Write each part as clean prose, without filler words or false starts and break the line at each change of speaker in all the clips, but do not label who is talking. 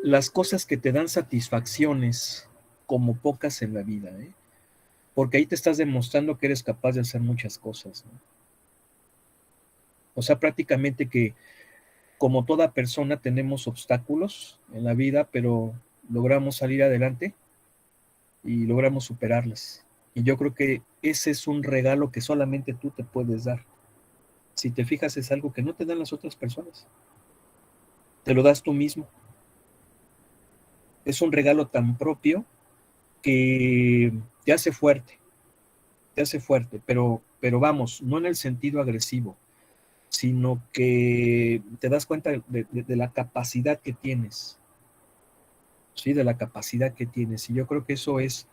las cosas que te dan satisfacciones como pocas en la vida, ¿eh? Porque ahí te estás demostrando que eres capaz de hacer muchas cosas, ¿no? O sea, prácticamente que como toda persona tenemos obstáculos en la vida, pero logramos salir adelante y logramos superarlas. Y yo creo que ese es un regalo que solamente tú te puedes dar. Si te fijas, es algo que no te dan las otras personas. Te lo das tú mismo. Es un regalo tan propio que te hace fuerte, pero vamos, no en el sentido agresivo, sino que te das cuenta de la capacidad que tienes, ¿sí? De la capacidad que tienes. Y yo creo que eso es,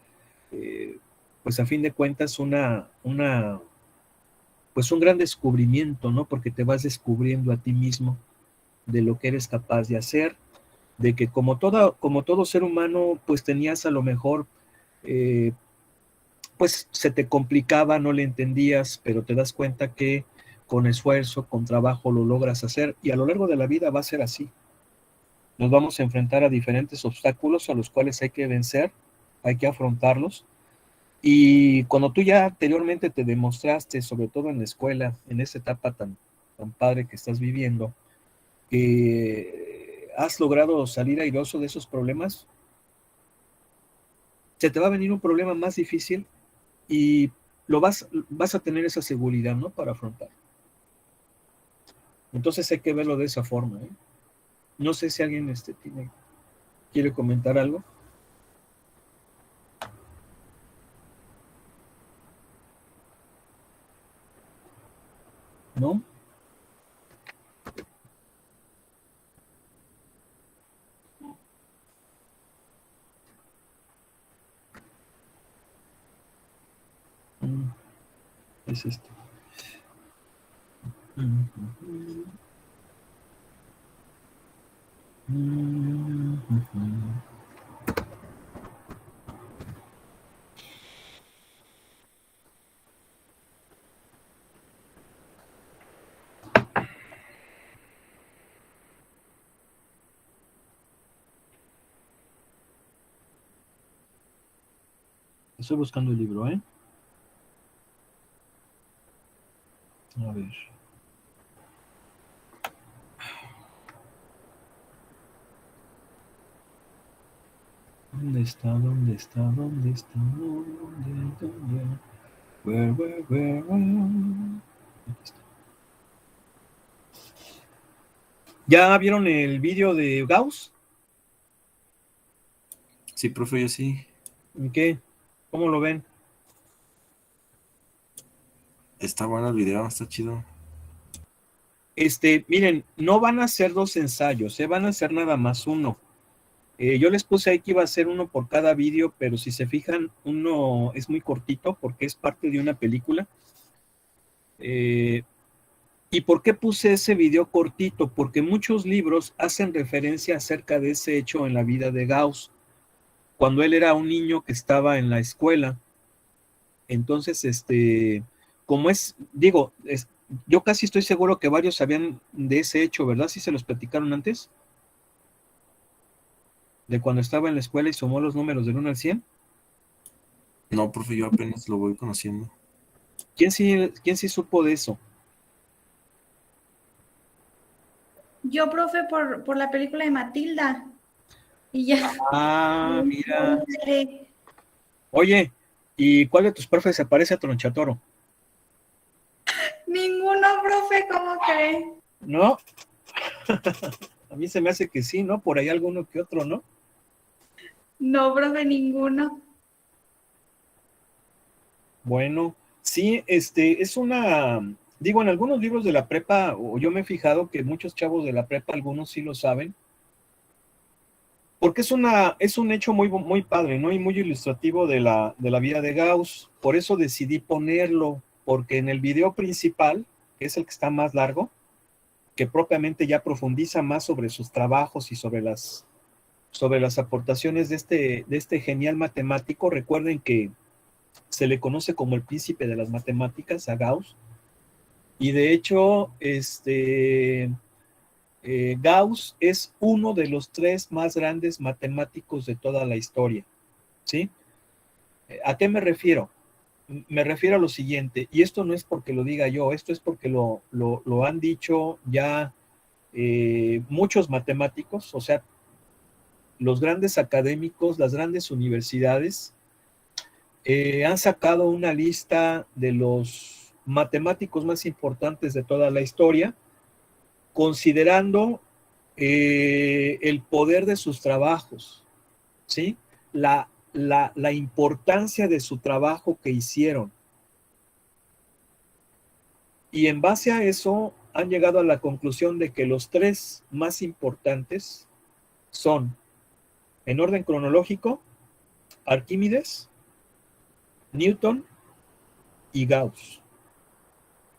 eh, pues a fin de cuentas, pues un gran descubrimiento, ¿no? Porque te vas descubriendo a ti mismo de lo que eres capaz de hacer, de que como todo ser humano, pues tenías a lo mejor, eh, pues se te complicaba, no le entendías, pero te das cuenta que con esfuerzo, con trabajo lo logras hacer y a lo largo de la vida va a ser así. Nos vamos a enfrentar a diferentes obstáculos a los cuales hay que vencer, hay que afrontarlos. Y cuando tú ya anteriormente te demostraste, sobre todo en la escuela, en esa etapa tan padre que estás viviendo, que has logrado salir airoso de esos problemas, se te va a venir un problema más difícil y vas a tener esa seguridad, ¿no? Para afrontar. Entonces hay que verlo de esa forma, ¿eh? No sé si alguien quiere comentar algo. ¿No? Es esto. Estoy buscando el libro, ¿eh? A ver. ¿Dónde está? ¿Dónde está? ¿Dónde está? ¿Dónde? Where? Aquí está. ¿Ya vieron el vídeo de Gauss?
Sí, profe, yo sí.
¿Y qué? ¿Cómo lo ven?
Está bueno el video, está chido.
Miren, no van a ser dos ensayos, van a ser nada más uno. Yo les puse ahí que iba a ser uno por cada vídeo, pero si se fijan, uno es muy cortito porque es parte de una película. ¿Y por qué puse ese video cortito? Porque muchos libros hacen referencia acerca de ese hecho en la vida de Gauss, cuando él era un niño que estaba en la escuela. Entonces, como yo casi estoy seguro que varios sabían de ese hecho, ¿verdad? ¿Sí se los platicaron antes? De cuando estaba en la escuela y sumó los números del 1 al 100.
No, profe, yo apenas lo voy conociendo.
¿Quién sí supo de eso?
Yo, profe, por la película de Matilda. Y ya.
Ah, mira. Oye, ¿y cuál de tus profes se parece a Tronchatoro?
Ninguno, profe, ¿cómo cree?
¿No? A mí se me hace que sí, ¿no? Por ahí alguno que otro, ¿no?
No, profe, ninguno.
Bueno, sí, digo, en algunos libros de la prepa, o yo me he fijado que muchos chavos de la prepa, algunos sí lo saben, porque es un hecho muy, muy padre, ¿no? Y muy ilustrativo de la vida de Gauss. Por eso decidí ponerlo, porque en el video principal, que es el que está más largo, que propiamente ya profundiza más sobre sus trabajos y sobre las aportaciones de este genial matemático. Recuerden que se le conoce como el príncipe de las matemáticas a Gauss, y de hecho, Gauss es uno de los 3 más grandes matemáticos de toda la historia, ¿sí? ¿A qué me refiero? Me refiero a lo siguiente, y esto no es porque lo diga yo, esto es porque lo han dicho ya muchos matemáticos, o sea, los grandes académicos, las grandes universidades, han sacado una lista de los matemáticos más importantes de toda la historia, considerando el poder de sus trabajos, ¿sí? La importancia de su trabajo que hicieron. Y en base a eso han llegado a la conclusión de que los 3 más importantes son, en orden cronológico, Arquímedes, Newton y Gauss.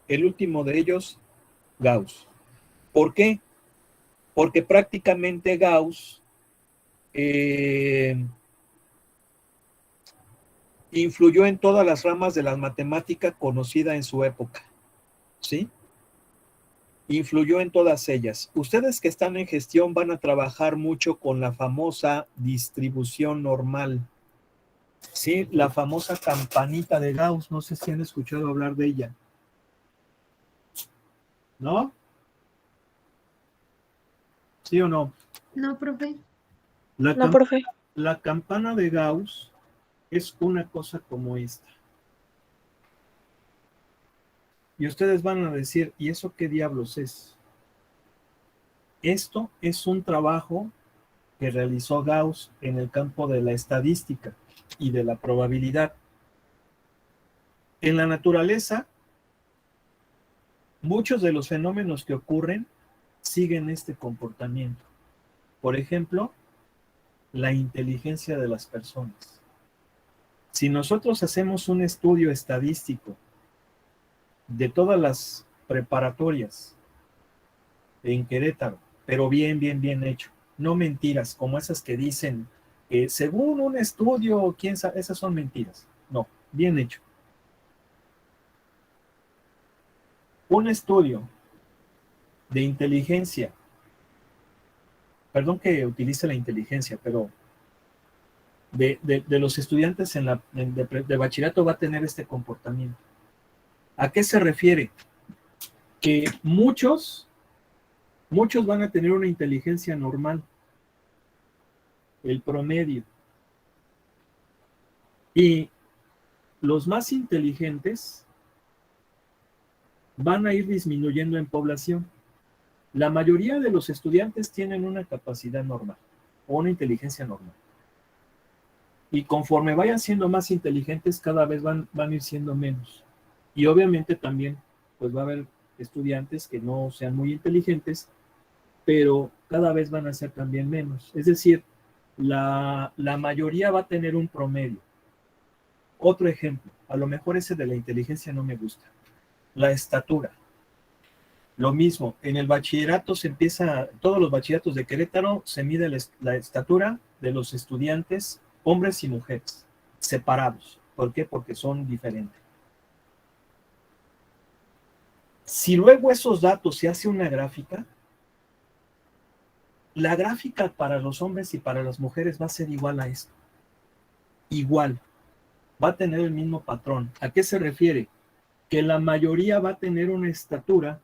El último de ellos, Gauss. ¿Por qué? Porque prácticamente Gauss influyó en todas las ramas de la matemática conocida en su época, ¿sí? Influyó en todas ellas. Ustedes que están en gestión van a trabajar mucho con la famosa distribución normal, ¿sí? La famosa campanita de Gauss, no sé si han escuchado hablar de ella. ¿No? ¿Sí o no?
No, profe.
La campana de Gauss es una cosa como esta. Y ustedes van a decir, ¿y eso qué diablos es? Esto es un trabajo que realizó Gauss en el campo de la estadística y de la probabilidad. En la naturaleza, muchos de los fenómenos que ocurren siguen este comportamiento. Por ejemplo, la inteligencia de las personas. Si nosotros hacemos un estudio estadístico de todas las preparatorias en Querétaro, pero bien hecho, no mentiras, como esas que dicen que según un estudio, quién sabe, esas son mentiras. No, bien hecho. Un estudio de inteligencia, perdón que utilice la inteligencia, pero de los estudiantes de bachillerato va a tener este comportamiento. ¿A qué se refiere? Que muchos van a tener una inteligencia normal, el promedio. Y los más inteligentes van a ir disminuyendo en población. La mayoría de los estudiantes tienen una capacidad normal o una inteligencia normal. Y conforme vayan siendo más inteligentes, cada vez van a ir siendo menos. Y obviamente también, pues va a haber estudiantes que no sean muy inteligentes, pero cada vez van a ser también menos. Es decir, la mayoría va a tener un promedio. Otro ejemplo, a lo mejor ese de la inteligencia no me gusta. La estatura. Lo mismo, en el bachillerato se empieza, todos los bachilleratos de Querétaro se mide la estatura de los estudiantes, hombres y mujeres, separados. ¿Por qué? Porque son diferentes. Si luego esos datos se hace una gráfica, la gráfica para los hombres y para las mujeres va a ser igual a esto. Igual. Va a tener el mismo patrón. ¿A qué se refiere? Que la mayoría va a tener una estatura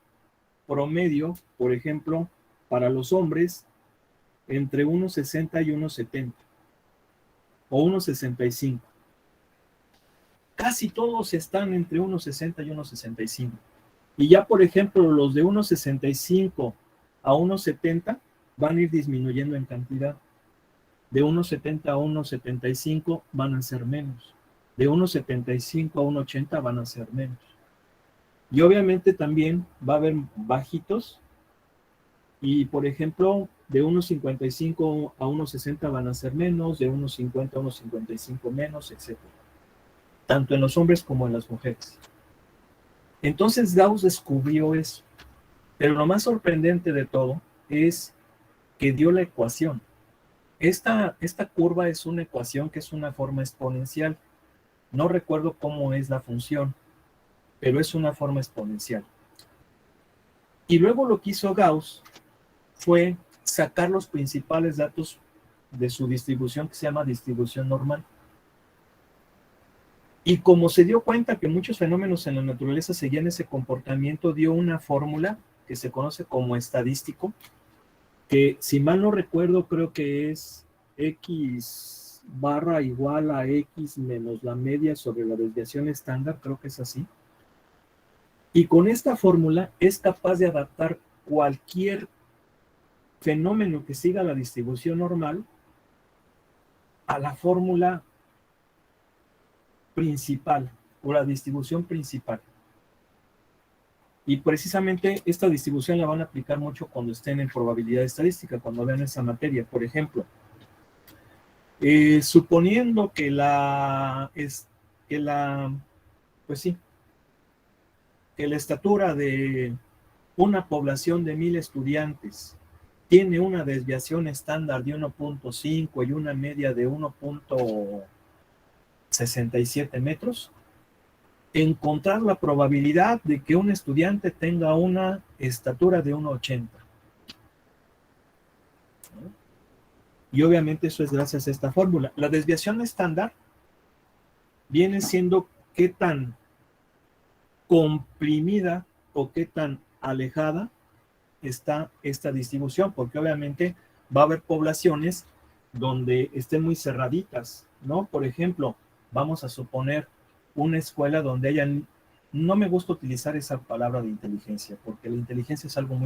promedio, por ejemplo, para los hombres, entre 1,60 y 1,70 o 1,65. Casi todos están entre 1,60 y 1,65. Y ya, por ejemplo, los de 1,65 a 1,70 van a ir disminuyendo en cantidad. De 1,70 a 1,75 van a ser menos. De 1,75 a 1,80 van a ser menos. Y obviamente también va a haber bajitos. Y, por ejemplo, de 1,55 a 1,60 van a ser menos, de 1,50 a 1,55 menos, etc. Tanto en los hombres como en las mujeres. Entonces Gauss descubrió eso. Pero lo más sorprendente de todo es que dio la ecuación. Esta curva es una ecuación que es una forma exponencial. No recuerdo cómo es la función, pero es una forma exponencial. Y luego lo que hizo Gauss, fue sacar los principales datos de su distribución, que se llama distribución normal. Y como se dio cuenta que muchos fenómenos en la naturaleza seguían ese comportamiento, dio una fórmula que se conoce como estadístico, que si mal no recuerdo creo que es X barra igual a X menos la media sobre la desviación estándar, creo que es así. Y con esta fórmula es capaz de adaptar cualquier fenómeno que siga la distribución normal a la fórmula principal o la distribución principal. Y precisamente esta distribución la van a aplicar mucho cuando estén en probabilidad estadística, cuando vean esa materia. Por ejemplo, suponiendo que pues sí, que la estatura de una población de 1000 estudiantes tiene una desviación estándar de 1.5 y una media de 1.67 metros, encontrar la probabilidad de que un estudiante tenga una estatura de 1.80. Y obviamente eso es gracias a esta fórmula. La desviación estándar viene siendo qué tan comprimida o qué tan alejada está esta distribución, porque obviamente va a haber poblaciones donde estén muy cerraditas, ¿no? Por ejemplo, vamos a suponer una escuela donde hayan, no me gusta utilizar esa palabra de inteligencia, porque la inteligencia es algo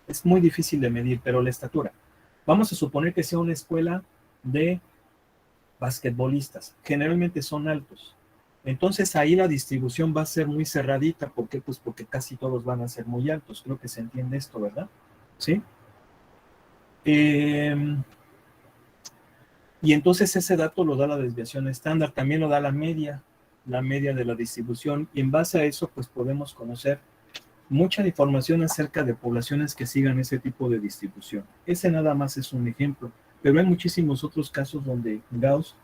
es muy difícil de medir, pero la estatura. Vamos a suponer que sea una escuela de basquetbolistas, generalmente son altos. Entonces ahí la distribución va a ser muy cerradita. ¿Por qué? Pues porque casi todos van a ser muy altos. Creo que se entiende esto, ¿verdad? ¿Sí? Y entonces ese dato lo da la desviación estándar, también lo da la media de la distribución, y en base a eso pues podemos conocer mucha información acerca de poblaciones que sigan ese tipo de distribución. Ese nada más es un ejemplo, pero hay muchísimos otros casos donde Gauss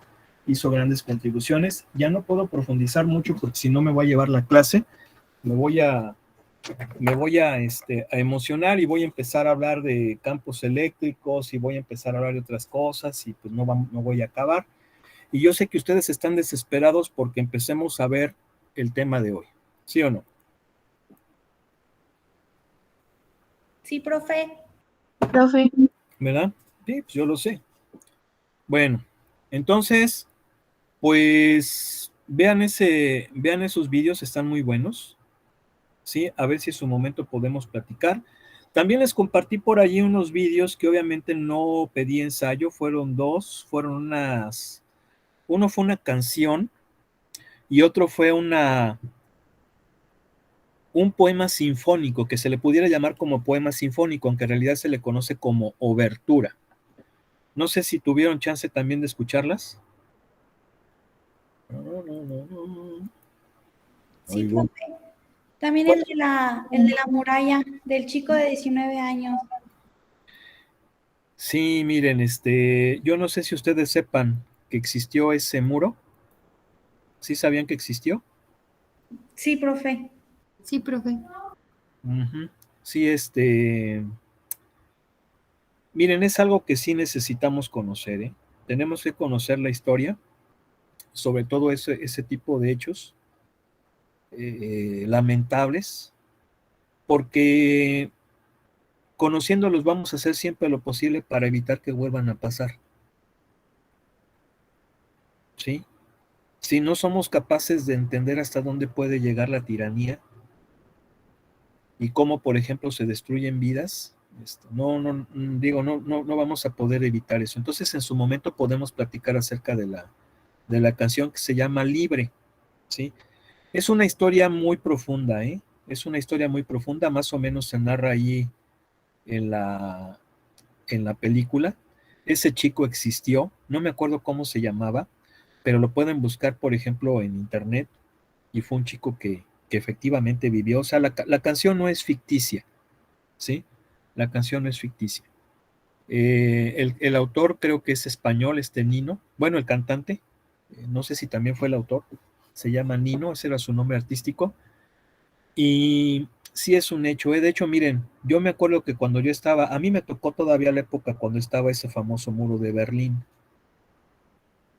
hizo grandes contribuciones. Ya no puedo profundizar mucho porque si no me voy a llevar la clase, me voy a emocionar y voy a empezar a hablar de campos eléctricos y voy a empezar a hablar de otras cosas y pues no voy a acabar. Y yo sé que ustedes están desesperados porque empecemos a ver el tema de hoy. ¿Sí o no?
Sí, profe.
Profe.
¿Verdad? Sí, pues yo lo sé. Bueno, entonces, pues vean esos vídeos, están muy buenos. ¿Sí? A ver si en su momento podemos platicar. También les compartí por allí unos vídeos que obviamente no pedí ensayo, fueron dos, uno fue una canción y otro fue un poema sinfónico, que se le pudiera llamar como poema sinfónico, aunque en realidad se le conoce como obertura. No sé si tuvieron chance también de escucharlas.
Sí, profe. También el de la muralla, del chico de 19 años.
Sí, miren, yo no sé si ustedes sepan que existió ese muro. ¿Sí sabían que existió?
Sí, profe.
Sí, profe.
Sí, miren, es algo que sí necesitamos conocer, ¿eh? Tenemos que conocer la historia, sobre todo ese tipo de hechos lamentables, porque conociéndolos vamos a hacer siempre lo posible para evitar que vuelvan a pasar. ¿Sí? Si no somos capaces de entender hasta dónde puede llegar la tiranía y cómo, por ejemplo, se destruyen vidas, no vamos a poder evitar eso. Entonces, en su momento podemos platicar acerca de la canción que se llama Libre, ¿sí? Es una historia muy profunda, ¿eh? Es una historia muy profunda, más o menos se narra ahí en la película. Ese chico existió, no me acuerdo cómo se llamaba, pero lo pueden buscar, por ejemplo, en internet, y fue un chico que efectivamente vivió. O sea, la canción no es ficticia, ¿sí? La canción no es ficticia. El autor creo que es español, Nino. Bueno, el cantante, no sé si también fue el autor, se llama Nino, ese era su nombre artístico. Y sí es un hecho. De hecho, miren, yo me acuerdo que cuando yo estaba, a mí me tocó todavía la época cuando estaba ese famoso muro de Berlín.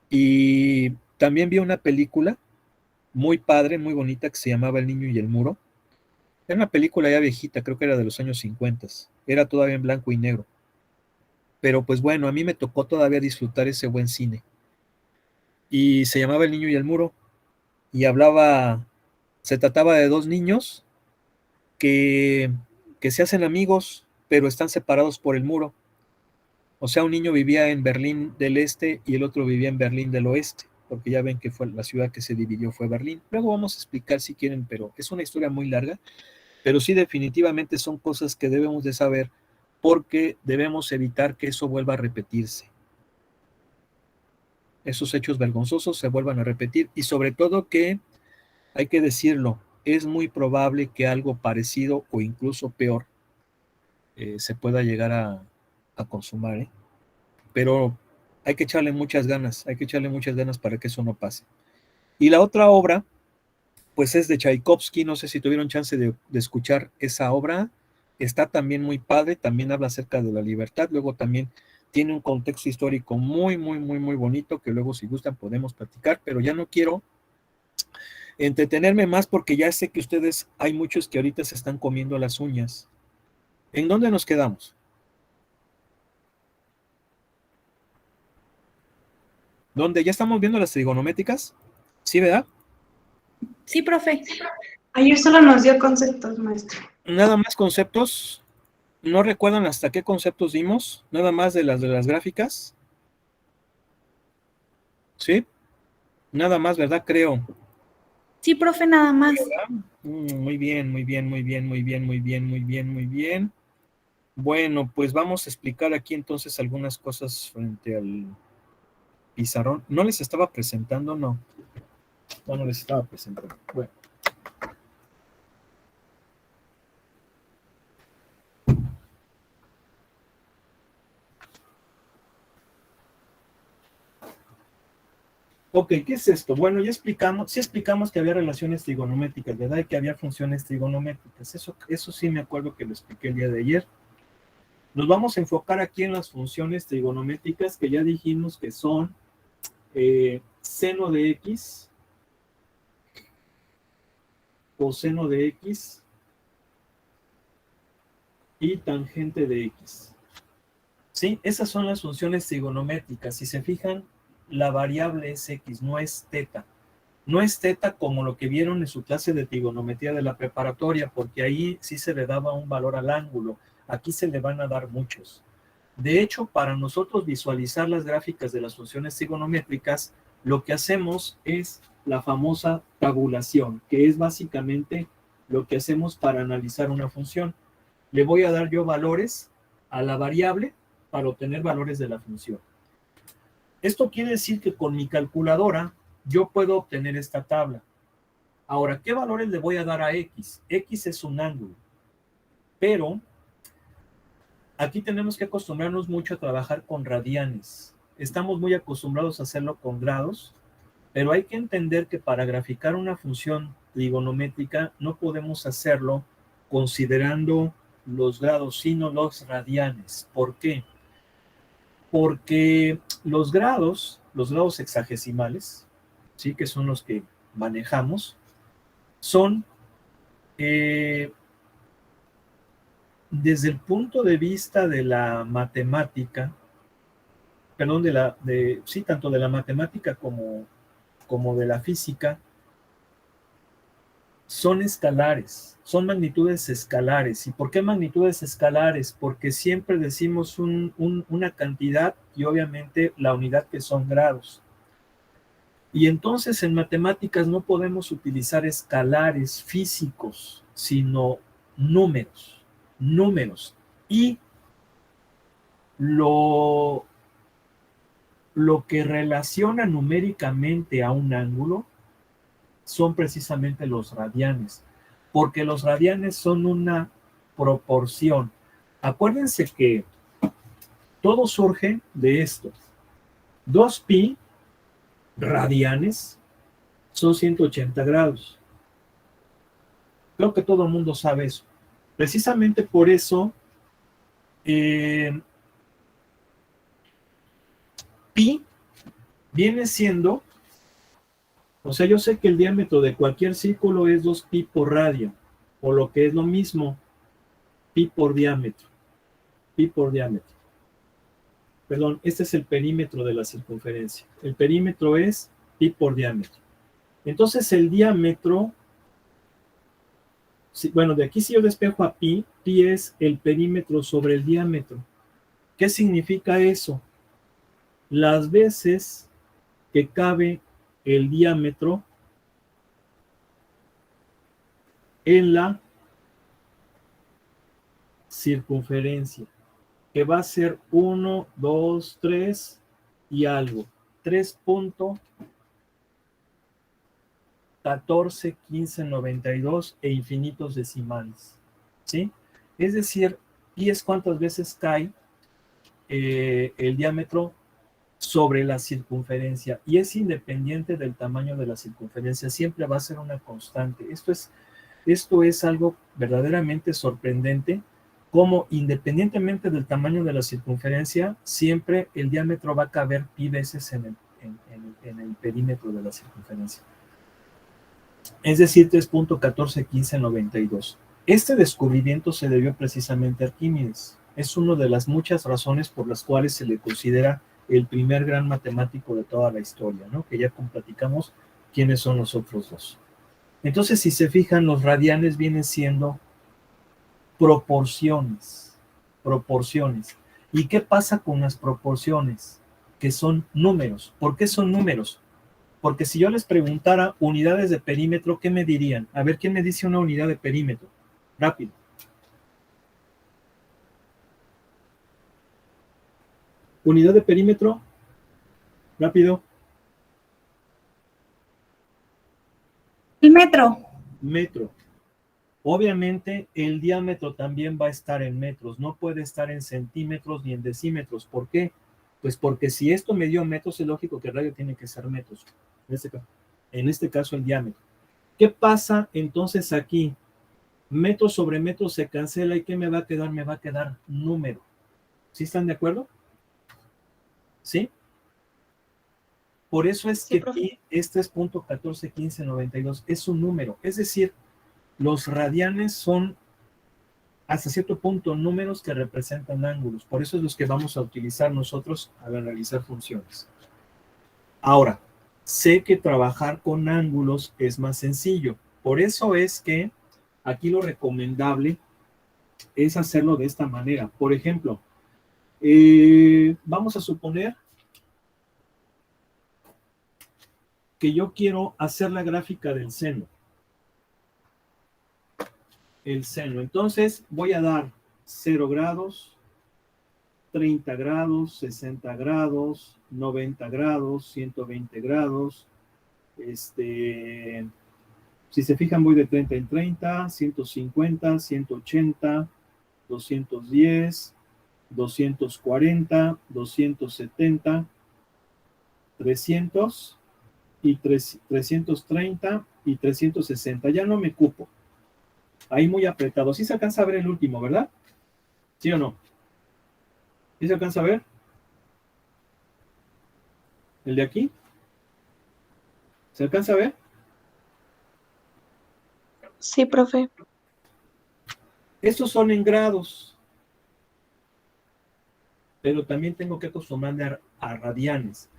Y también vi una película muy padre, muy bonita, que se llamaba El niño y el muro. Era una película ya viejita, creo que era de los años 50. Era todavía en blanco y negro. Pero pues bueno, a mí me tocó todavía disfrutar ese buen cine. Y se llamaba El niño y el muro. Y hablaba, se trataba de dos niños que, que se hacen amigos, pero están separados por el muro. O sea, un niño vivía en Berlín del Este y el otro vivía en Berlín del Oeste, porque ya ven que fue la ciudad que se dividió fue Berlín. Luego vamos a explicar si quieren, pero es una historia muy larga, pero sí definitivamente son cosas que debemos de saber porque debemos evitar que eso vuelva a repetirse. Esos hechos vergonzosos se vuelvan a repetir y sobre todo que, hay que decirlo, es muy probable que algo parecido o incluso peor se pueda llegar a consumar, ¿eh? Pero hay que echarle muchas ganas, hay que echarle muchas ganas para que eso no pase. Y la otra obra, pues es de Tchaikovsky, no sé si tuvieron chance de escuchar esa obra, está también muy padre, también habla acerca de la libertad, luego también tiene un contexto histórico muy, muy, muy, muy bonito, que luego si gustan podemos platicar, pero ya no quiero entretenerme más porque ya sé que ustedes, hay muchos que ahorita se están comiendo las uñas. ¿En dónde nos quedamos? ¿Dónde ya estamos viendo las trigonométricas? ¿Sí, verdad?
Sí, profe.
Ayer solo nos dio conceptos, maestro.
Nada más conceptos. ¿No recuerdan hasta qué conceptos dimos? Nada más de las gráficas. ¿Sí? Nada más, ¿verdad? Creo.
Sí, profe, nada más.
Muy bien, muy bien, muy bien, muy bien, muy bien, muy bien, muy bien. Bueno, pues vamos a explicar aquí entonces algunas cosas frente al pizarrón. ¿No les estaba presentando? No. No les estaba presentando. Bueno. Ok, ¿qué es esto? Bueno, ya explicamos, sí explicamos que había relaciones trigonométricas, ¿verdad? Y que había funciones trigonométricas. Eso sí me acuerdo que lo expliqué el día de ayer. Nos vamos a enfocar aquí en las funciones trigonométricas que ya dijimos que son seno de x, coseno de x y tangente de x. ¿Sí? Esas son las funciones trigonométricas. Si se fijan, la variable es x, no es teta. No es teta como lo que vieron en su clase de trigonometría de la preparatoria, porque ahí sí se le daba un valor al ángulo. Aquí se le van a dar muchos. De hecho, para nosotros visualizar las gráficas de las funciones trigonométricas, lo que hacemos es la famosa tabulación, que es básicamente lo que hacemos para analizar una función. Le voy a dar yo valores a la variable para obtener valores de la función. Esto quiere decir que con mi calculadora yo puedo obtener esta tabla. Ahora, ¿qué valores le voy a dar a x? X es un ángulo, pero aquí tenemos que acostumbrarnos mucho a trabajar con radianes. Estamos muy acostumbrados a hacerlo con grados, pero hay que entender que para graficar una función trigonométrica no podemos hacerlo considerando los grados, sino los radianes. ¿Por qué? Porque los grados sexagesimales, ¿sí? Que son los que manejamos, son desde el punto de vista de la matemática, perdón, sí, tanto de la matemática como de la física, son escalares, son magnitudes escalares. ¿Y por qué magnitudes escalares? Porque siempre decimos una cantidad y obviamente la unidad que son grados. Y entonces en matemáticas no podemos utilizar escalares físicos, sino números. Y lo que relaciona numéricamente a un ángulo son precisamente los radianes, porque los radianes son una proporción. Acuérdense que todo surge de esto. 2pi radianes son 180 grados. Creo que todo el mundo sabe eso. Precisamente por eso, pi viene siendo, o sea, yo sé que el diámetro de cualquier círculo es 2pi por radio, o lo que es lo mismo, pi por diámetro. Pi por diámetro. Perdón, este es el perímetro de la circunferencia. El perímetro es pi por diámetro. Entonces el diámetro, bueno, de aquí si yo despejo a pi, pi es el perímetro sobre el diámetro. ¿Qué significa eso? Las veces que cabe el diámetro en la circunferencia, que va a ser 1, 2, 3 y algo. 3.141592 e infinitos decimales. ¿Sí? Es decir, pi es cuántas veces cae el diámetro sobre la circunferencia, y es independiente del tamaño de la circunferencia, siempre va a ser una constante. Esto es algo verdaderamente sorprendente, como independientemente del tamaño de la circunferencia, siempre el diámetro va a caber pi veces en el perímetro de la circunferencia. Es decir, 3.141592. Este descubrimiento se debió precisamente a Arquímedes. Es una de las muchas razones por las cuales se le considera el primer gran matemático de toda la historia, ¿no? Que ya platicamos quiénes son los otros dos. Entonces, si se fijan, los radianes vienen siendo proporciones. ¿Y qué pasa con las proporciones? Que son números. ¿Por qué son números? Porque si yo les preguntara unidades de perímetro, ¿qué me dirían? A ver, ¿quién me dice una unidad de perímetro? Rápido. Unidad de perímetro. Rápido.
El metro.
Metro. Obviamente el diámetro también va a estar en metros, no puede estar en centímetros ni en decímetros. ¿Por qué? Pues porque si esto me dio metros, es lógico que el radio tiene que ser metros. En este caso el diámetro. ¿Qué pasa entonces aquí? Metro sobre metro se cancela, y ¿qué me va a quedar? Me va a quedar número. ¿Sí están de acuerdo? ¿Sí? Por eso es que pi es 3.141592, es un número. Es decir, los radianes son hasta cierto punto números que representan ángulos. Por eso es los que vamos a utilizar nosotros a realizar funciones. Ahora, sé que trabajar con ángulos es más sencillo. Por eso es que aquí lo recomendable es hacerlo de esta manera. Por ejemplo, vamos a suponer que yo quiero hacer la gráfica del seno. El seno. Entonces voy a dar 0 grados, 30 grados, 60 grados, 90 grados, 120 grados. Si se fijan, voy de 30 en 30, 150, 180, 210, 240, 270, 300 y 330 y 360. Ya no me cupo. Ahí muy apretado. ¿Sí se alcanza a ver el último, verdad? ¿Sí o no? ¿Sí se alcanza a ver? ¿El de aquí? ¿Se alcanza a ver?
Sí, profe.
Estos son en grados. Pero también tengo que acostumbrarme a radianes.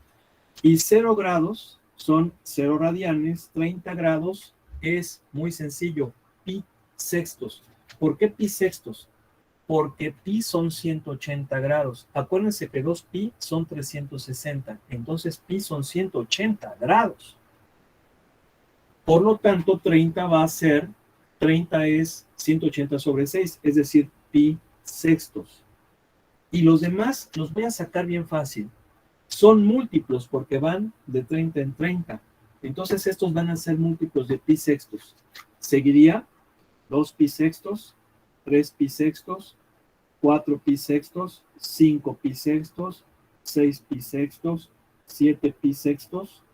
Y 0 grados son 0 radianes. 30 grados es muy sencillo. Pi sextos. ¿Por qué pi sextos? Porque pi son 180 grados. Acuérdense que 2pi son 360. Entonces pi son 180 grados. Por lo tanto, 30 va a ser, 30 es 180 sobre 6, es decir, pi sextos. Y los demás los voy a sacar bien fácil. Son múltiplos porque van de 30 en 30. Entonces estos van a ser múltiplos de pi sextos. Seguiría 2 pi sextos, 3 pi sextos, 4 pi sextos, 5 pi sextos, 6 pi sextos, 7 pi sextos,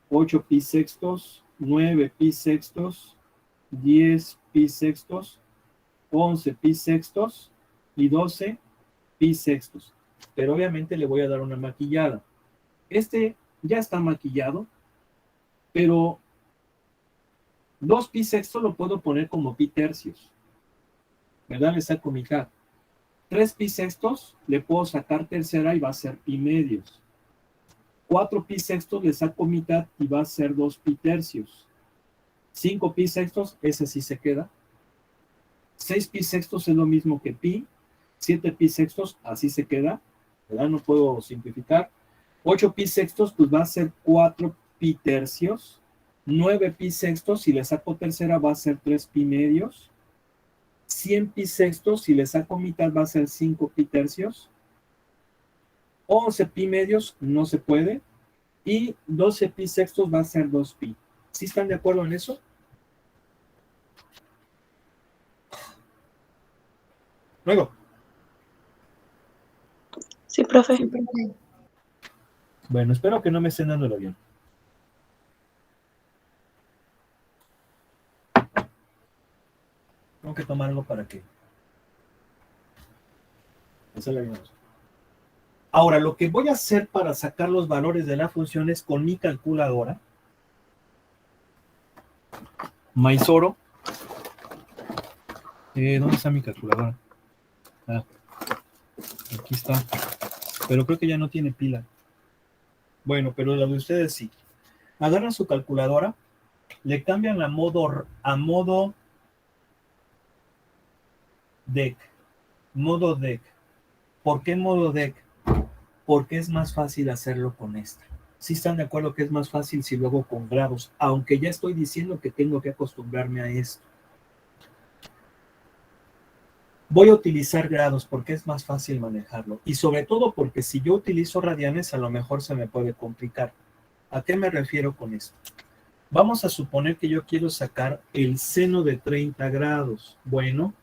8 pi sextos, 9 pi sextos, 10 pi sextos, 11 pi sextos y 12 pi sextos. Pero obviamente le voy a dar una maquillada. Este ya está maquillado, pero 2 pi sextos lo puedo poner como pi tercios, ¿verdad? Le saco mitad. 3 pi sextos le puedo sacar tercera y va a ser pi medios. 4 pi sextos le saco mitad y va a ser 2 pi tercios. 5 pi sextos, ese sí se queda. 6 pi sextos es lo mismo que pi. 7 pi sextos, así se queda, ¿verdad? No puedo simplificar. 8 pi sextos, pues va a ser 4 pi tercios. 9 pi sextos, si le saco tercera, va a ser 3 pi medios. 100 pi sextos, si le saco mitad, va a ser 5 pi tercios. 11 pi medios, no se puede. Y 12 pi sextos va a ser 2 pi. ¿Sí están de acuerdo en eso? Luego.
Sí, profe.
Sí, profe.
Bueno, espero que no me estén dando el avión. Tengo que tomar algo para que... Ahora, lo que voy a hacer para sacar los valores de la función es con mi calculadora. Maizoro. ¿Dónde está mi calculadora? Ah, aquí está. Pero creo que ya no tiene pila. Bueno, pero la de ustedes sí. Agarran su calculadora, le cambian a modo DEC. Modo DEC. ¿Por qué modo DEC? Porque es más fácil hacerlo con esta. ¿Sí están de acuerdo que es más fácil si luego con grados? Aunque ya estoy diciendo que tengo que acostumbrarme a esto. Voy a utilizar grados porque es más fácil manejarlo. Y sobre todo porque si yo utilizo radianes, a lo mejor se me puede complicar. ¿A qué me refiero con esto? Vamos a suponer que yo quiero sacar el seno de 30 grados. Bueno,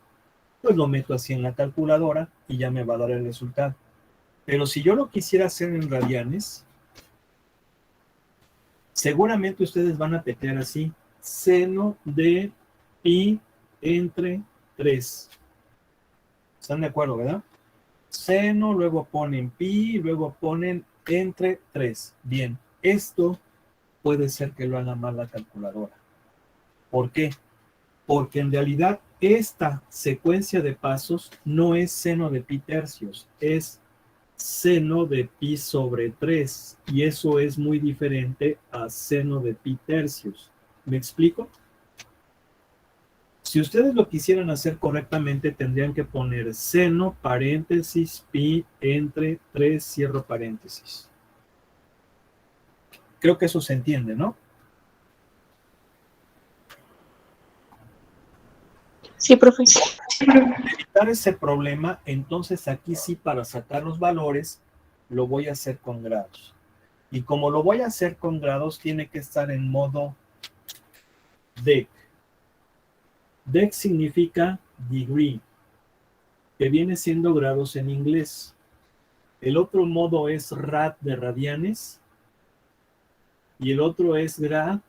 pues lo meto así en la calculadora y ya me va a dar el resultado. Pero si yo lo quisiera hacer en radianes, seguramente ustedes van a teclear así, seno de pi entre 3. ¿Están de acuerdo, verdad? Seno, luego ponen pi, luego ponen entre 3. Bien, esto puede ser que lo haga mal la calculadora. ¿Por qué? Porque en realidad esta secuencia de pasos no es seno de pi tercios, es seno de pi sobre 3. Y eso es muy diferente a seno de pi tercios. ¿Me explico? Si ustedes lo quisieran hacer correctamente, tendrían que poner seno, paréntesis, pi, entre 3, cierro paréntesis. Creo que eso se entiende, ¿no?
Sí, profe.
Para evitar ese problema, entonces aquí sí, para sacar los valores, lo voy a hacer con grados. Y como lo voy a hacer con grados, tiene que estar en modo DEC. DEC significa degree, que viene siendo grados en inglés. El otro modo es rad de radianes. Y el otro es grad,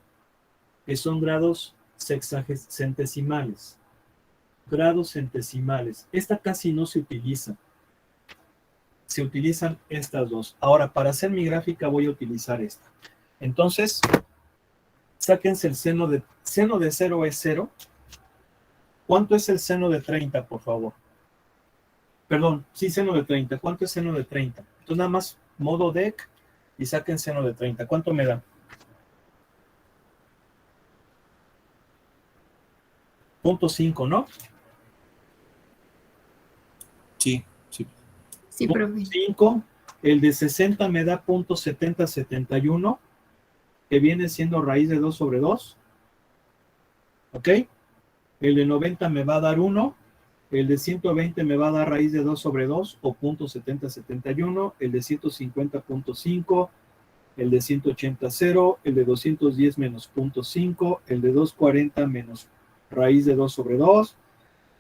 que son grados centesimales. Grados centesimales. Esta casi no se utiliza. Se utilizan estas dos. Ahora, para hacer mi gráfica voy a utilizar esta. Entonces, sáquense el seno de 0 es 0. ¿Cuánto es el seno de 30, por favor? Perdón, sí, seno de 30. ¿Cuánto es seno de 30? Entonces, nada más modo DEC y saquen seno de 30. ¿Cuánto me da? 0.5, ¿no?
Sí, sí.
Sí, profe.
5, el de 60 me da 0.7071, que viene siendo raíz de 2 sobre 2. ¿Ok? El de 90 me va a dar 1, el de 120 me va a dar raíz de 2 sobre 2 o 0.7071, el de 150 0.5, el de 180 0, el de 210 menos 0.5, el de 240 menos raíz de 2 sobre 2,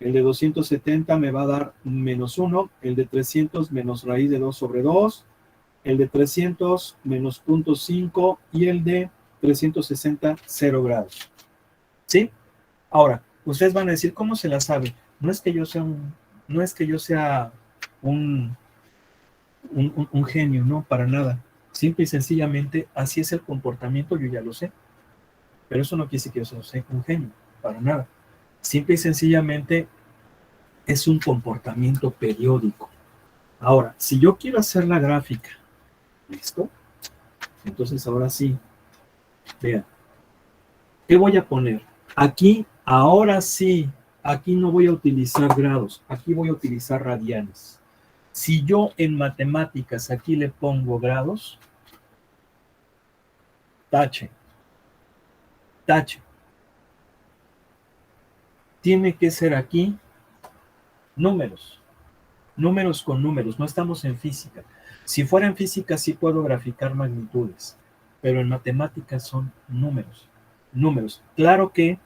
el de 270 me va a dar menos 1, el de 300 menos raíz de 2 sobre 2, el de 300 menos 0.5 y el de 360, 0 grados. ¿Sí? Ahora, ustedes van a decir, ¿cómo se la sabe? No es que yo sea un genio, no, para nada. Simple y sencillamente, así es el comportamiento, yo ya lo sé. Pero eso no quiere decir que yo sea un genio, para nada. Simple y sencillamente es un comportamiento periódico. Ahora, si yo quiero hacer la gráfica, ¿listo? Entonces ahora sí, vean, ¿qué voy a poner? Aquí, ahora sí, aquí no voy a utilizar grados, aquí voy a utilizar radianes. Si yo en matemáticas aquí le pongo grados, tache, tache. Tiene que ser aquí números, números con números, no estamos en física. Si fuera en física sí puedo graficar magnitudes, pero en matemáticas son números, números. Claro que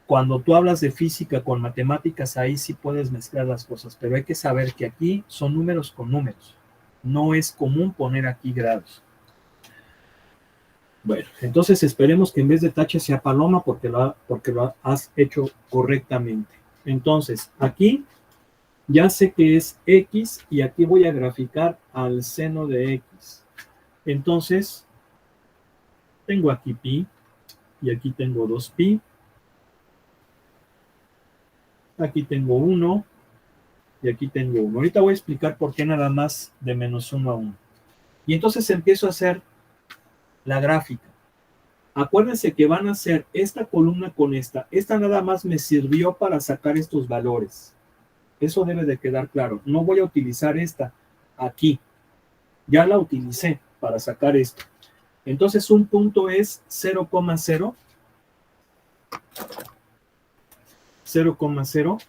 cuando tú hablas de física con matemáticas, ahí sí puedes mezclar las cosas, pero hay que saber que aquí son números con números. No es común poner aquí grados. Bueno, entonces esperemos que en vez de tache sea paloma porque lo has hecho correctamente. Entonces, aquí ya sé que es X y aquí voy a graficar al seno de X. Entonces, tengo aquí pi y aquí tengo 2pi. Aquí tengo 1 y aquí tengo 1. Ahorita voy a explicar por qué nada más de menos 1 a 1. Y entonces empiezo a hacer la gráfica. Acuérdense que van a hacer esta columna con esta. Esta nada más me sirvió para sacar estos valores. Eso debe de quedar claro. No voy a utilizar esta aquí. Ya la utilicé para sacar esto. Entonces un punto es 0,0. 0,0.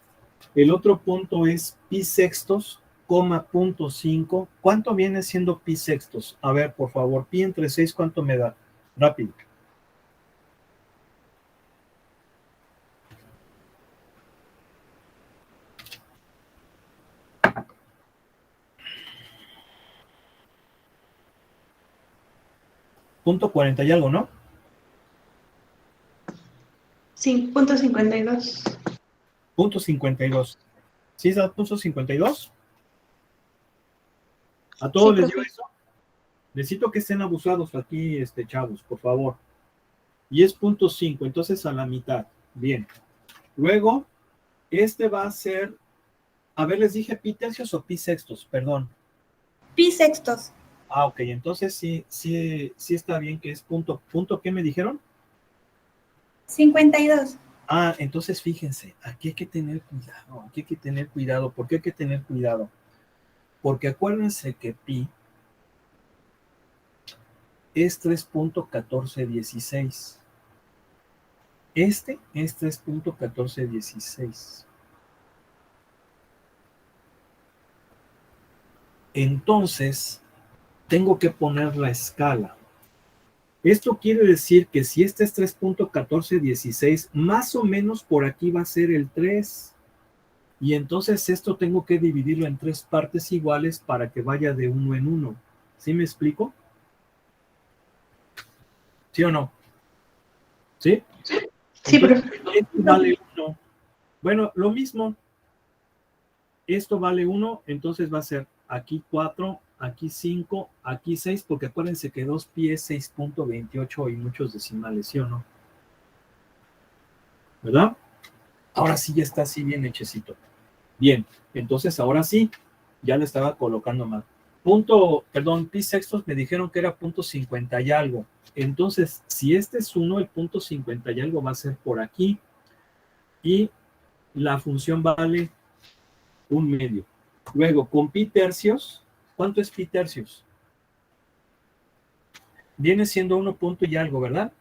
El otro punto es pi sextos, coma 0.5. ¿Cuánto viene siendo pi sextos? A ver, por favor, pi entre 6, ¿cuánto me da? Rápido. Punto 40 y algo, ¿no?
Sí, punto 52.
Punto 52. ¿Sí es punto 52? ¿A todos
Sí,
les dio
profe.
eso? Necesito que estén abusados aquí, chavos, por favor. Y es punto 5, entonces a la mitad. Bien. Luego, este va a ser, a ver, les dije pi tercios o pi sextos, perdón.
Pi sextos.
Ah, ok, entonces sí está bien que es punto. ¿Punto qué me dijeron?
52.
Ah, entonces fíjense, aquí hay que tener cuidado, aquí hay que tener cuidado. ¿Por qué hay que tener cuidado? Porque acuérdense que pi es 3.1416. Este es 3.1416. Entonces, tengo que poner la escala. Esto quiere decir que si este es 3.1416, más o menos por aquí va a ser el 3. Y entonces esto tengo que dividirlo en 3 partes iguales para que vaya de 1 en 1. ¿Sí me explico? ¿Sí o no? ¿Sí?
Sí,
Entonces,
profe.
esto vale 1. Bueno, lo mismo. Esto vale 1, entonces va a ser aquí 4, aquí 5, aquí 6, porque acuérdense que 2pi es 6.28 y muchos decimales, ¿sí o no? ¿Verdad? Ahora sí ya está así bien hechecito. Bien, entonces ahora sí, ya le estaba colocando mal. Pi sextos me dijeron que era punto 50 y algo. Entonces, si este es 1, el punto 50 y algo va a ser por aquí. Y la función vale 1/2. Luego, con pi tercios, ¿cuánto es pi tercios? Viene siendo 1 punto y algo, ¿verdad?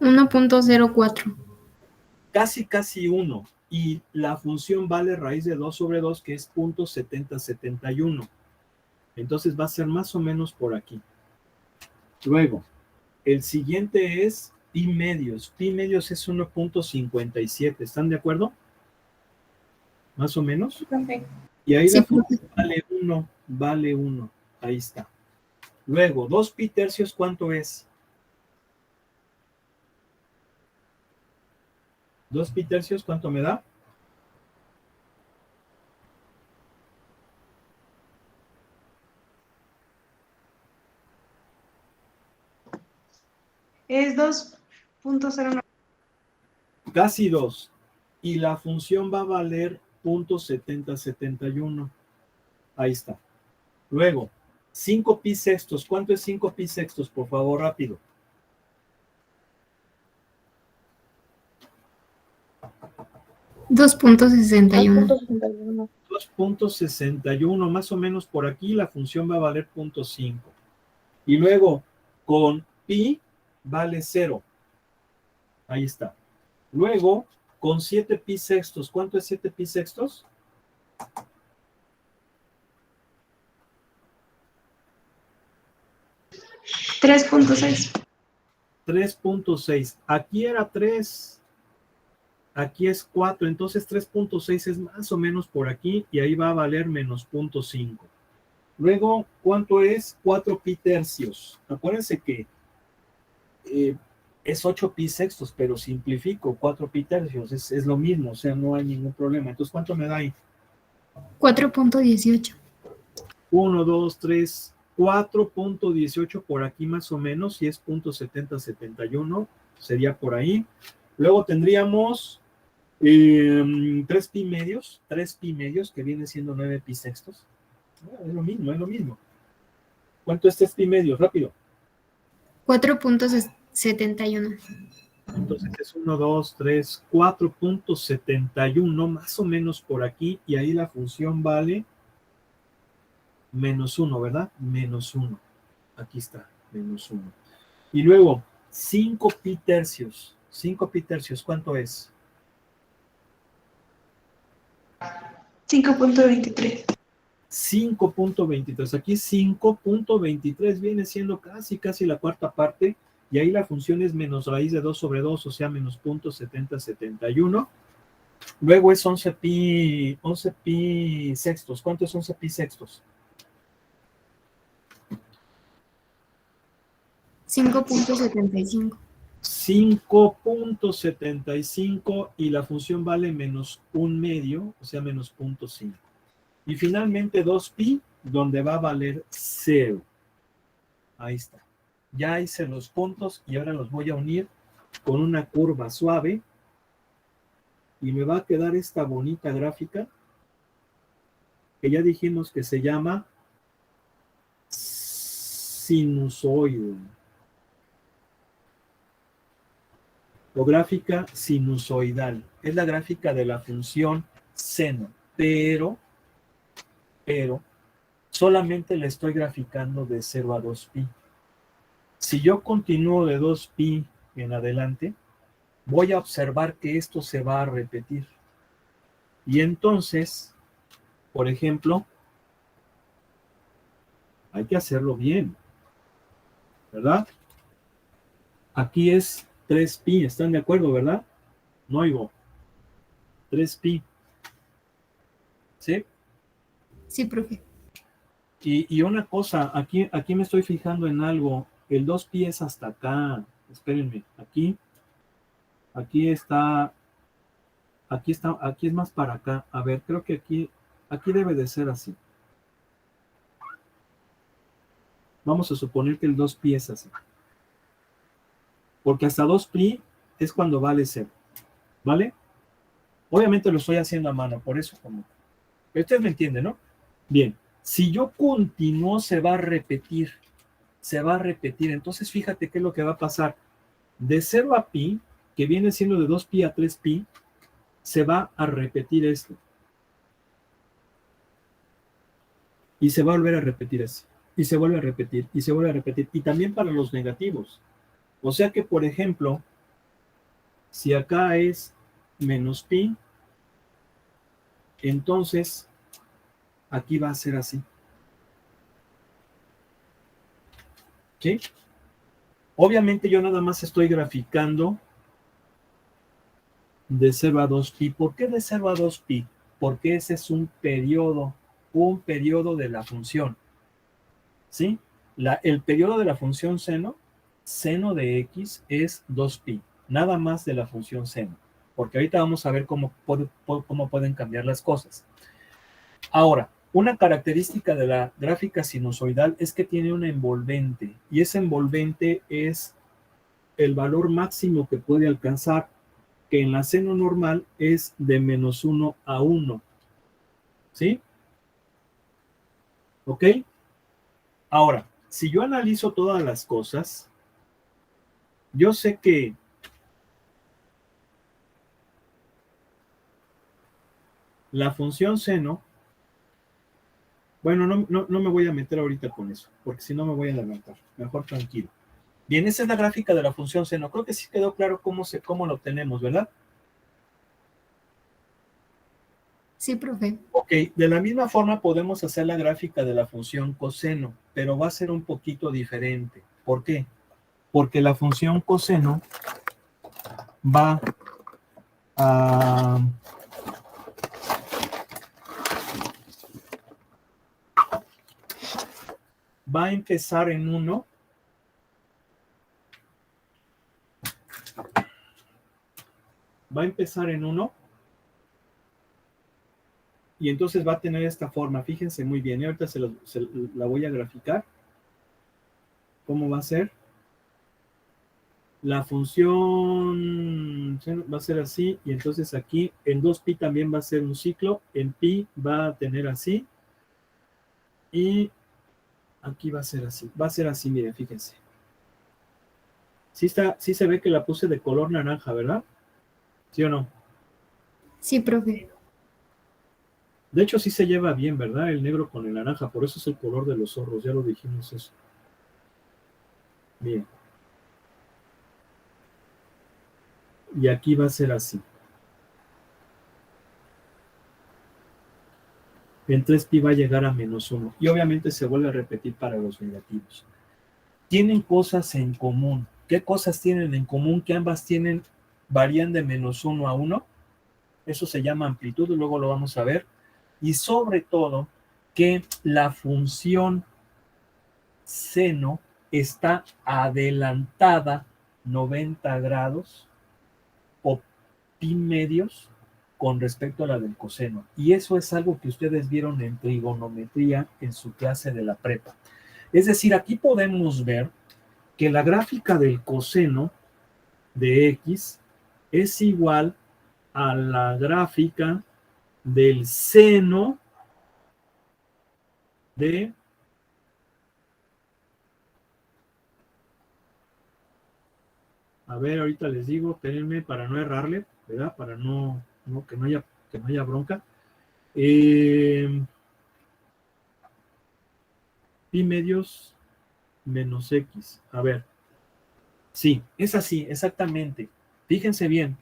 $1.04.
Casi 1. Y la función vale raíz de 2 sobre 2, que es punto 7071. Entonces va a ser más o menos por aquí. Luego, el siguiente es pi medios. Pi medios es 1.57. ¿Están de acuerdo? Más o menos.
Profe.
Y ahí
Sí,
la
profe.
función vale 1. Ahí está. Luego, 2 pi tercios, ¿cuánto es? 2 pi tercios, ¿cuánto me da?
Es 2.09.
Casi 2. Y la función va a valer 0.7071. Ahí está. Luego, 5 pi sextos. ¿Cuánto es 5 pi sextos? Por favor, rápido.
2.61.
2.61, más o menos por aquí la función va a valer 0.5. Y luego, con pi vale 0. Ahí está. Luego, con 7 pi sextos. ¿Cuánto es 7 pi sextos?
$3.6.
3.6. Aquí era 3. Aquí es 4. Entonces 3.6 es más o menos por aquí. Y ahí va a valer menos 0.5. Luego, ¿cuánto es 4 pi tercios? Acuérdense que es 8 pi sextos, pero simplifico 4 pi tercios. Es lo mismo, o sea, no hay ningún problema. Entonces, ¿cuánto me da ahí?
4.18.
1, 2, 3, 4.18 por aquí más o menos, si es 0.7071, sería por ahí. Luego tendríamos 3 pi medios, que viene siendo 9 pi sextos. Es lo mismo. ¿Cuánto es 3 pi medios? Rápido.
4.71.
Entonces es 1, 2, 3, 4.71, más o menos por aquí, y ahí la función vale menos 1, ¿verdad? Menos 1. Aquí está, menos 1. Y luego, 5 pi tercios. 5 pi tercios, ¿cuánto es?
5.23.
5.23. Aquí 5.23 viene siendo casi la cuarta parte, y ahí la función es menos raíz de 2 sobre 2, o sea, menos 0.7071. Luego es 11 pi sextos. ¿Cuánto es 11 pi sextos?
5.75.
5.75 y la función vale menos 1/2, o sea, menos 0.5. Y finalmente 2 pi, donde va a valer 0. Ahí está. Ya hice los puntos y ahora los voy a unir con una curva suave y me va a quedar esta bonita gráfica que ya dijimos que se llama sinusoide. O gráfica sinusoidal. Es la gráfica de la función seno, pero solamente le estoy graficando de 0 a 2 pi. Si yo continúo de 2 pi en adelante, voy a observar que esto se va a repetir. Y entonces, por ejemplo, hay que hacerlo bien, ¿verdad? Aquí es 3 pi, ¿están de acuerdo, verdad? No oigo. 3 pi. ¿Sí?
Sí, profe.
Y una cosa, aquí me estoy fijando en algo. El 2 pi es hasta acá. Espérenme, aquí está, aquí es más para acá. A ver, creo que aquí debe de ser así. Vamos a suponer que el 2 pi es así. Porque hasta 2 pi es cuando vale 0. ¿Vale? Obviamente lo estoy haciendo a mano, por eso como. Ustedes me entienden, ¿no? Bien, si yo continúo se va a repetir. Entonces fíjate qué es lo que va a pasar. De 0 a pi, que viene siendo de 2 pi a 3 pi, se va a repetir esto. Y se va a volver a repetir eso. Y se vuelve a repetir, y se vuelve a repetir. Y también para los negativos. O sea que, por ejemplo, si acá es menos pi, entonces aquí va a ser así. ¿Sí? Obviamente yo nada más estoy graficando de 0 a 2 pi. ¿Por qué de 0 a 2 pi? porque ese es un periodo de la función, ¿sí? El periodo de la función seno de x es 2pi, nada más de la función seno, porque ahorita vamos a ver cómo pueden cambiar las cosas. Ahora, una característica de la gráfica sinusoidal es que tiene una envolvente, y esa envolvente es el valor máximo que puede alcanzar, que en la seno normal es de -1 a 1. ¿Sí? ¿Ok? Ahora, si yo analizo todas las cosas, yo sé que la función seno, bueno, no me voy a meter ahorita con eso, porque si no me voy a lamentar. Mejor tranquilo. Bien, esa es la gráfica de la función seno. Creo que sí quedó claro cómo lo obtenemos, ¿verdad?
Sí, profe.
Ok, de la misma forma podemos hacer la gráfica de la función coseno, pero va a ser un poquito diferente. ¿Por qué? Porque la función coseno va a... va a empezar en 1. Va a empezar en 1. Y entonces va a tener esta forma. Fíjense muy bien. Ahorita la voy a graficar. ¿Cómo va a ser? La función va a ser así. Y entonces aquí en 2pi también va a ser un ciclo. En pi va a tener así. Y aquí va a ser así. Va a ser así, miren, fíjense. Sí se ve que la puse de color naranja, ¿verdad? ¿Sí o no?
Sí, profe.
De hecho, sí se lleva bien, ¿verdad? El negro con el naranja. Por eso es el color de los zorros. Ya lo dijimos eso. Bien. Y aquí va a ser así. En 3pi va a llegar a -1. Y obviamente se vuelve a repetir para los negativos. Tienen cosas en común. ¿Qué cosas tienen en común? Que ambas varían de -1 a 1. Eso se llama amplitud, y luego lo vamos a ver. Y sobre todo, que la función seno está adelantada 90 grados o pi medios con respecto a la del coseno. Y eso es algo que ustedes vieron en trigonometría en su clase de la prepa. Es decir, aquí podemos ver que la gráfica del coseno de x es igual a la gráfica del seno de a ver, ahorita les digo, espérenme para no errarle, ¿verdad? Para que no haya bronca. Pi medios menos x. A ver. Sí, es así, exactamente. Fíjense bien.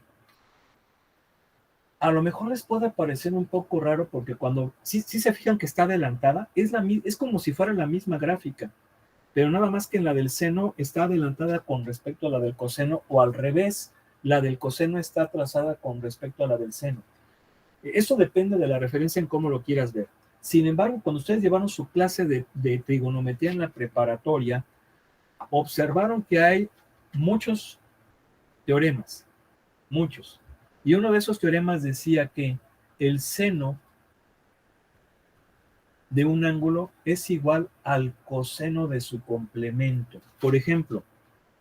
A lo mejor les puede parecer un poco raro porque cuando sí se fijan que está adelantada, es como si fuera la misma gráfica, pero nada más que en la del seno está adelantada con respecto a la del coseno, o al revés, la del coseno está atrasada con respecto a la del seno. Eso depende de la referencia en cómo lo quieras ver. Sin embargo, cuando ustedes llevaron su clase de trigonometría en la preparatoria, observaron que hay muchos teoremas, muchos. Y uno de esos teoremas decía que el seno de un ángulo es igual al coseno de su complemento. Por ejemplo,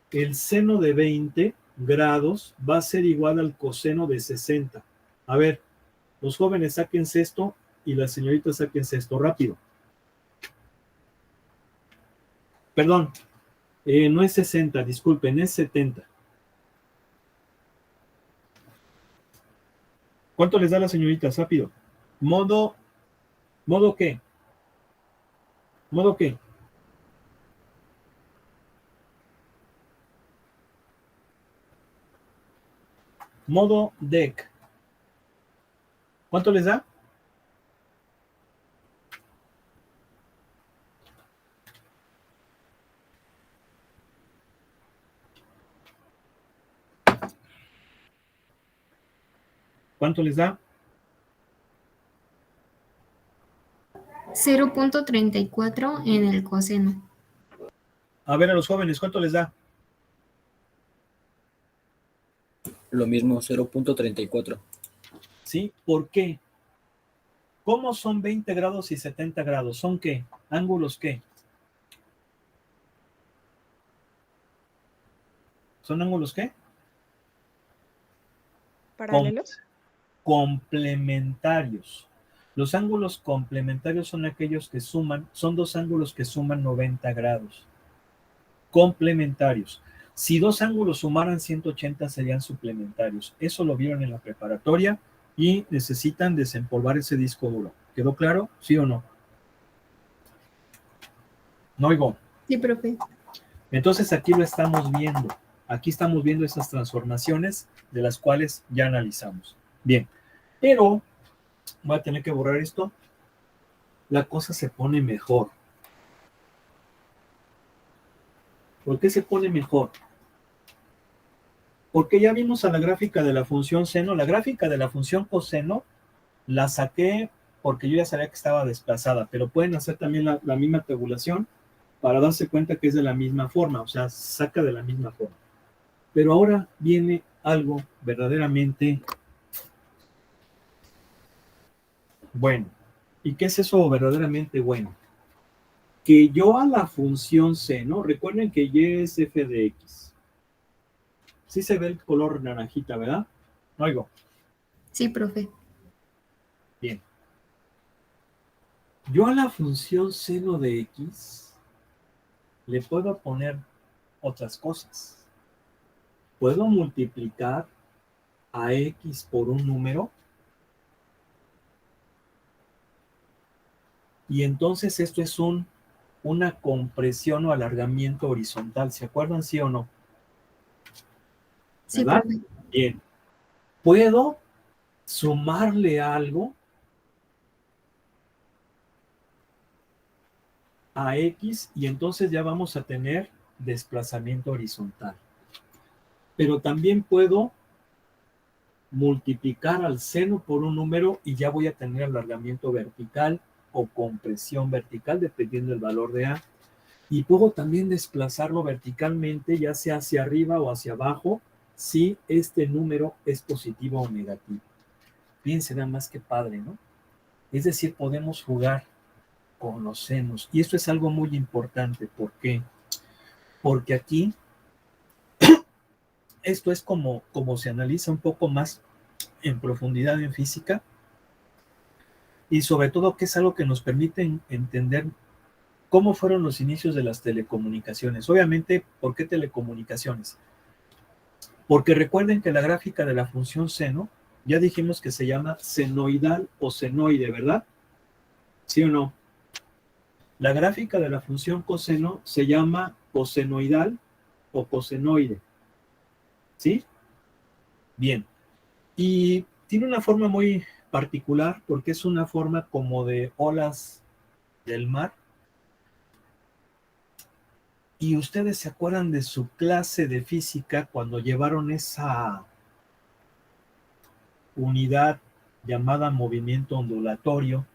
el seno de 20 grados va a ser igual al coseno de 60. A ver, los jóvenes sáquense esto y las señoritas sáquense esto rápido. Perdón, no es 60, disculpen, es 70. ¿Cuánto les da la señorita? Rápido. ¿Modo qué? ¿Modo qué? Modo deck. ¿Cuánto les da? ¿Cuánto les da?
0.34 en el coseno.
A ver, a los jóvenes, ¿cuánto les da?
Lo mismo, 0.34.
¿Sí? ¿Por qué? ¿Cómo son 20 grados y 70 grados? ¿Son qué? ¿Ángulos qué? ¿Son ángulos qué?
¿Paralelos?
Complementarios. Los ángulos complementarios son aquellos que suman, son dos ángulos que suman 90 grados. Complementarios. Si dos ángulos sumaran 180 serían suplementarios. Eso lo vieron en la preparatoria y necesitan desempolvar ese disco duro. ¿Quedó claro? ¿Sí o no? No oigo.
Sí, profe.
Entonces aquí lo estamos viendo. Aquí estamos viendo esas transformaciones de las cuales ya analizamos. Bien, pero voy a tener que borrar esto. La cosa se pone mejor. ¿Por qué se pone mejor? Porque ya vimos a la gráfica de la función seno. La gráfica de la función coseno la saqué porque yo ya sabía que estaba desplazada, pero pueden hacer también la misma tabulación para darse cuenta que es de la misma forma, o sea, saca de la misma forma. Pero ahora viene algo verdaderamente bueno. ¿Y qué es eso verdaderamente bueno? Que yo a la función seno, recuerden que y es f de x. Sí se ve el color naranjita, ¿verdad? No oigo.
Sí, profe.
Bien. Yo a la función seno de x le puedo poner otras cosas. Puedo multiplicar a x por un número y entonces esto es una compresión o alargamiento horizontal. ¿Se acuerdan, sí o no?
Sí,
¿Verdad?
profe.
Bien. Puedo sumarle algo a x y entonces ya vamos a tener desplazamiento horizontal. Pero también puedo multiplicar al seno por un número y ya voy a tener alargamiento vertical o compresión vertical dependiendo del valor de a. Y puedo también desplazarlo verticalmente, ya sea hacia arriba o hacia abajo, si este número es positivo o negativo. Fíjense nada más que padre, ¿no? Es decir, podemos jugar con los senos. Y esto es algo muy importante. ¿Por qué? Porque aquí esto es como se analiza un poco más en profundidad en física y sobre todo que es algo que nos permite entender cómo fueron los inicios de las telecomunicaciones. Obviamente, ¿por qué telecomunicaciones? Porque recuerden que la gráfica de la función seno, ya dijimos que se llama senoidal o senoide, ¿verdad? ¿Sí o no? La gráfica de la función coseno se llama cosenoidal o cosenoide. ¿Sí? Bien. Y tiene una forma muy particular porque es una forma como de olas del mar. ¿Y ustedes se acuerdan de su clase de física cuando llevaron esa unidad llamada movimiento ondulatorio?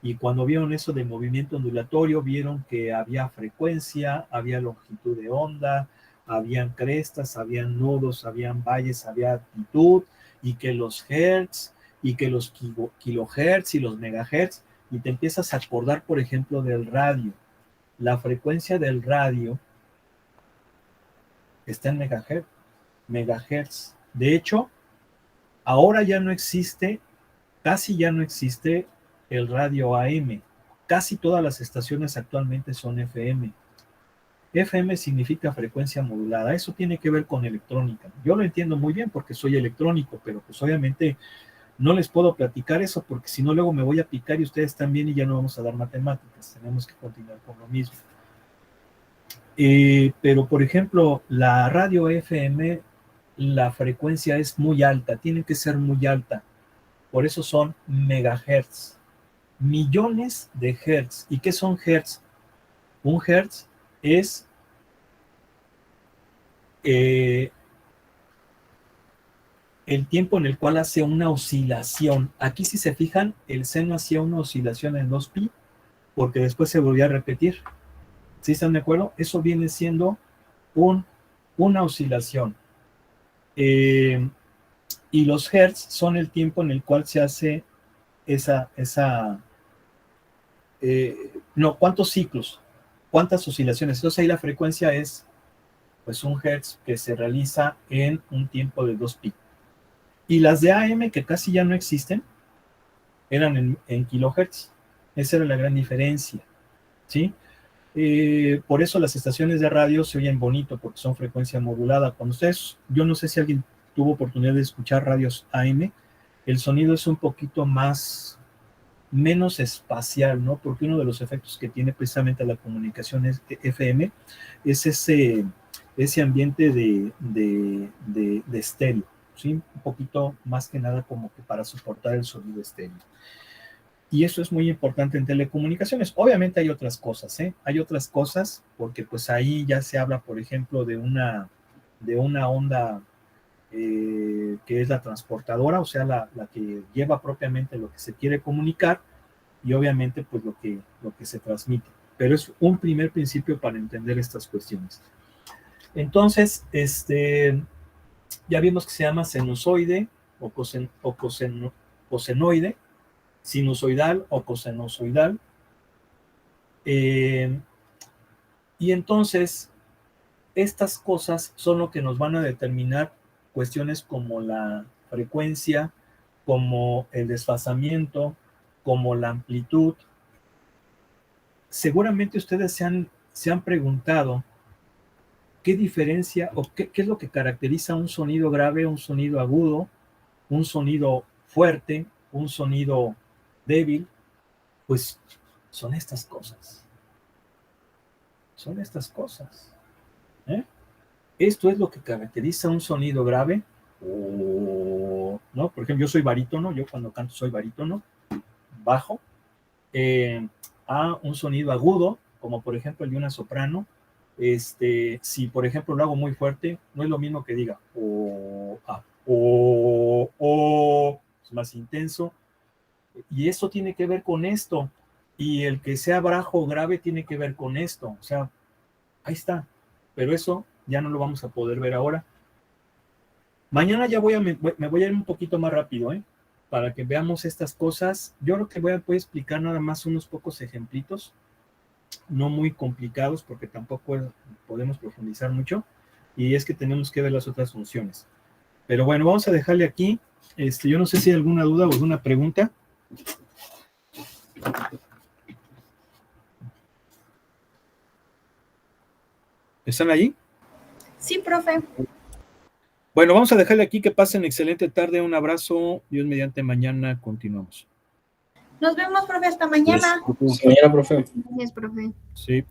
Y cuando vieron eso de movimiento ondulatorio, vieron que había frecuencia, había longitud de onda, habían crestas, habían nodos, habían valles, había altitud, y que los hertz, y que los kilohertz y los megahertz, y te empiezas a acordar, por ejemplo, del radio. La frecuencia del radio está en megahertz. De hecho, ahora ya no existe, casi ya no existe el radio AM. Casi todas las estaciones actualmente son FM. FM significa frecuencia modulada. Eso tiene que ver con electrónica. Yo lo entiendo muy bien porque soy electrónico, pero pues obviamente no les puedo platicar eso porque si no luego me voy a picar y ustedes también y ya no vamos a dar matemáticas. Tenemos que continuar con lo mismo. Pero por ejemplo, la radio FM, la frecuencia es muy alta, tiene que ser muy alta. Por eso son megahertz. Millones de hertz. ¿Y qué son hertz? Un hertz es el tiempo en el cual hace una oscilación. Aquí si se fijan, el seno hacía una oscilación en 2pi porque después se volvía a repetir. ¿Sí están de acuerdo? Eso viene siendo una oscilación. Y los hertz son el tiempo en el cual se hace ¿cuántos ciclos? ¿Cuántas oscilaciones? Entonces ahí la frecuencia es pues un hertz que se realiza en un tiempo de 2pi. Y las de AM, que casi ya no existen, eran en kilohertz. Esa era la gran diferencia, ¿sí? Por eso las estaciones de radio se oyen bonito, porque son frecuencia modulada. Cuando ustedes, yo no sé si alguien tuvo oportunidad de escuchar radios AM, el sonido es un poquito menos espacial, ¿no? Porque uno de los efectos que tiene precisamente la comunicación FM es ese ambiente de estéreo, ¿sí? Un poquito más que nada como que para soportar el sonido estéreo. Y eso es muy importante en telecomunicaciones. Obviamente hay otras cosas, ¿eh? Hay otras cosas, porque pues ahí ya se habla, por ejemplo, de una onda que es la transportadora, o sea, la que lleva propiamente lo que se quiere comunicar, y obviamente pues lo que se transmite. Pero es un primer principio para entender estas cuestiones. Entonces, ya vimos que se llama sinusoide o cosenoide, sinusoidal o cosenosoidal. Y entonces, estas cosas son lo que nos van a determinar cuestiones como la frecuencia, como el desfasamiento, como la amplitud. Seguramente ustedes se han preguntado qué diferencia o qué es lo que caracteriza un sonido grave, un sonido agudo, un sonido fuerte, un sonido débil. Pues son estas cosas. Son estas cosas. Esto es lo que caracteriza un sonido grave. ¿No? Por ejemplo, yo soy barítono, yo cuando canto soy barítono, bajo. A un sonido agudo, como por ejemplo el de una soprano. Si por ejemplo lo hago muy fuerte, no es lo mismo que diga es más intenso. Y eso tiene que ver con esto. Y el que sea bajo o grave tiene que ver con esto. O sea, ahí está. Pero eso ya no lo vamos a poder ver ahora. Mañana ya me voy a ir un poquito más rápido, para que veamos estas cosas. Yo creo que voy a explicar nada más unos pocos ejemplitos, no muy complicados, porque tampoco podemos profundizar mucho, y es que tenemos que ver las otras funciones. Pero bueno, vamos a dejarle aquí. Yo no sé si hay alguna duda o alguna pregunta. ¿Están ahí?
Sí, profe.
Bueno, vamos a dejarle aquí. Que pasen excelente tarde. Un abrazo. Dios mediante, mañana continuamos.
Nos vemos, profe, hasta mañana.
Mañana, profe.
Gracias, profe.
Sí.